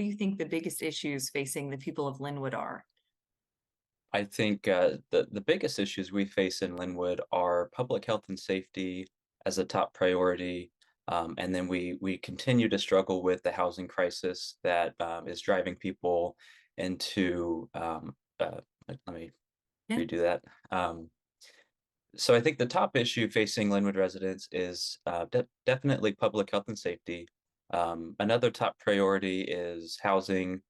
do you think the biggest issues facing the people of Lynnwood are? I think the biggest issues we face in Lynnwood are public health and safety as a top priority, and then we continue to struggle with the housing crisis that is driving people into. Let me Yeah. redo that. So I think the top issue facing Lynnwood residents is definitely public health and safety. Another top priority is housing.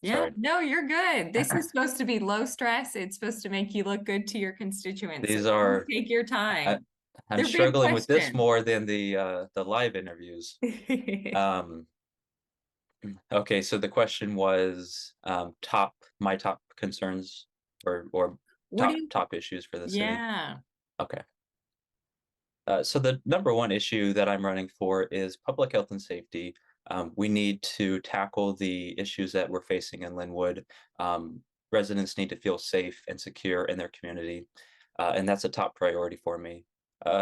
Yeah, Sorry. no, you're good. This is supposed to be low stress. It's supposed to make you look good to your constituents. So These please are take your I, time. I'm They're big struggling with this questions. more than the live interviews. Um, okay, so the question was my top concerns or What do top you, top issues for the city. yeah, Okay. So the number one issue that I'm running for is public health and safety. We need to tackle the issues that we're facing in Lynnwood. Residents need to feel safe and secure in their community, and that's a top priority for me.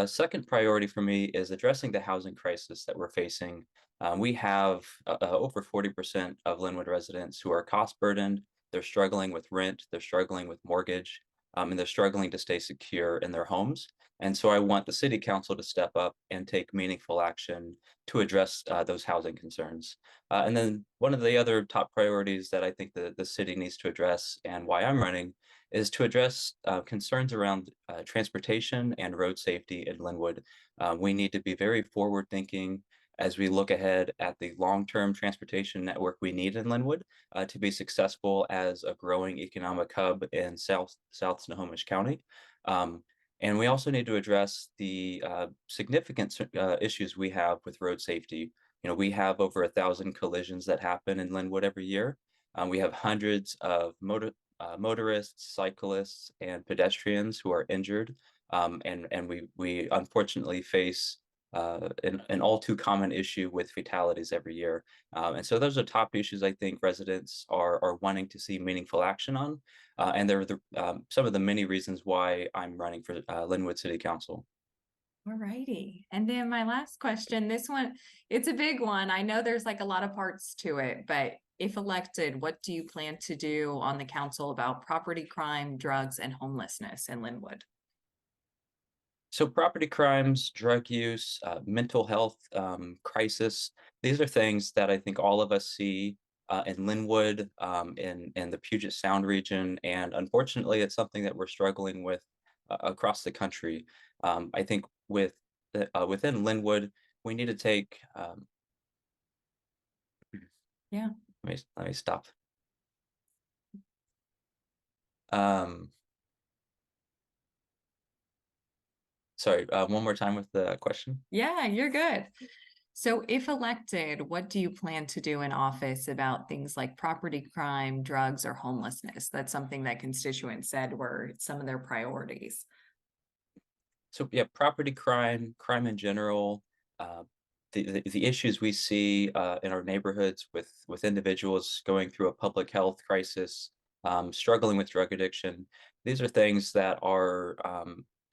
Second priority for me is addressing the housing crisis that we're facing. We have over 40% of Lynnwood residents who are cost burdened. They're struggling with rent, they're struggling with mortgage, and they're struggling to stay secure in their homes. And so I want the city council to step up and take meaningful action to address those housing concerns. And then one of the other top priorities that I think the city needs to address and why I'm running is to address concerns around transportation and road safety in Lynnwood. We need to be very forward thinking as we look ahead at the long-term transportation network we need in Lynnwood to be successful as a growing economic hub in South Snohomish County. Um, and we also need to address the significant issues we have with road safety. You know, we have over 1,000 collisions that happen in Lynnwood every year. We have hundreds of motorists, cyclists, and pedestrians who are injured. And we unfortunately face an all too common issue with fatalities every year. And so those are top issues I think residents are wanting to see meaningful action on. And they're some of the many reasons why I'm running for Lynnwood City Council. all righty. And then my last question, this one, it's a big one. I know there's like a lot of parts to it, but if elected, what do you plan to do on the council about property crime, drugs, and homelessness in Lynnwood? So property crimes, drug use, mental health crisis, these are things that I think all of us see in Lynnwood, in the Puget Sound region, and unfortunately, it's something that we're struggling with across the country. I think within Lynnwood, we need to take. Yeah. Let me stop. Um, Sorry, one more time with the question. Yeah, you're good. So if elected, what do you plan to do in office about things like property crime, drugs, or homelessness? That's something that constituents said were some of their priorities. So yeah, property crime, crime in general, uh, the issues we see in our neighborhoods with individuals going through a public health crisis, struggling with drug addiction. These are things that are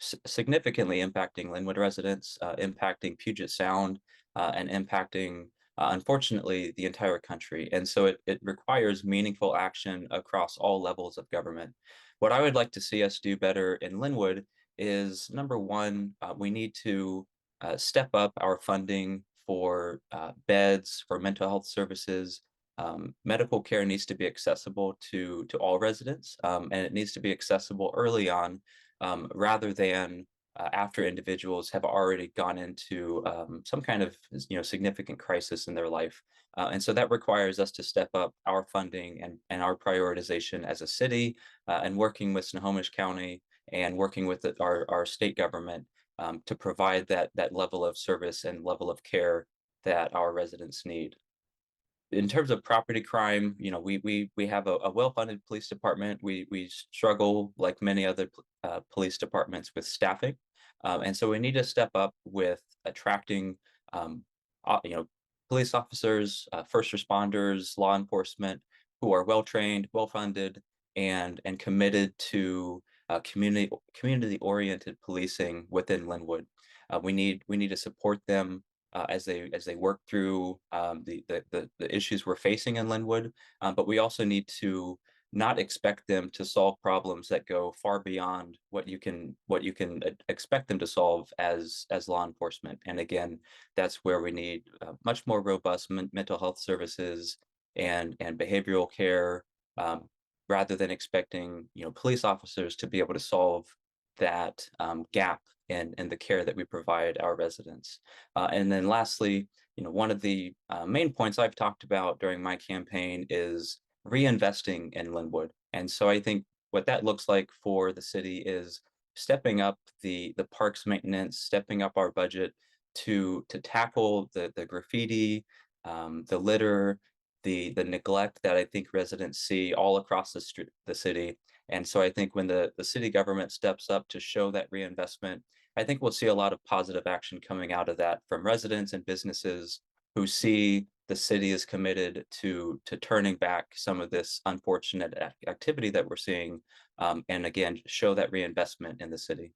significantly impacting Lynnwood residents, impacting Puget Sound, and impacting, unfortunately, the entire country. And so it requires meaningful action across all levels of government. What I would like to see us do better in Lynnwood is number one, we need to step up our funding for beds, for mental health services. Medical care needs to be accessible to all residents, and it needs to be accessible early on, rather than after individuals have already gone into some kind of significant crisis in their life. And so that requires us to step up our funding and our prioritization as a city, and working with Snohomish County and working with our state government to provide that level of service and level of care that our residents need. In terms of property crime, we have a well-funded police department. We struggle like many other police departments with staffing, and so we need to step up with attracting, um, uh, you know, police officers, first responders, law enforcement who are well trained, well funded, and committed to community oriented policing within Lynnwood. We need to support them as they work through the issues we're facing in Lynnwood. But we also need to not expect them to solve problems that go far beyond what you can expect them to solve as law enforcement. And again, that's where we need much more robust mental health services and behavioral care, rather than expecting police officers to be able to solve that gap in the care that we provide our residents. And then lastly, one of the main points I've talked about during my campaign is reinvesting in Lynnwood. And so I think what that looks like for the city is stepping up the parks maintenance, stepping up our budget to tackle the graffiti, the litter, the neglect that I think residents see all across the city. And so I think when the city government steps up to show that reinvestment, I think we'll see a lot of positive action coming out of that from residents and businesses who see the city is committed to turning back some of this unfortunate activity that we're seeing, and again, show that reinvestment in the city.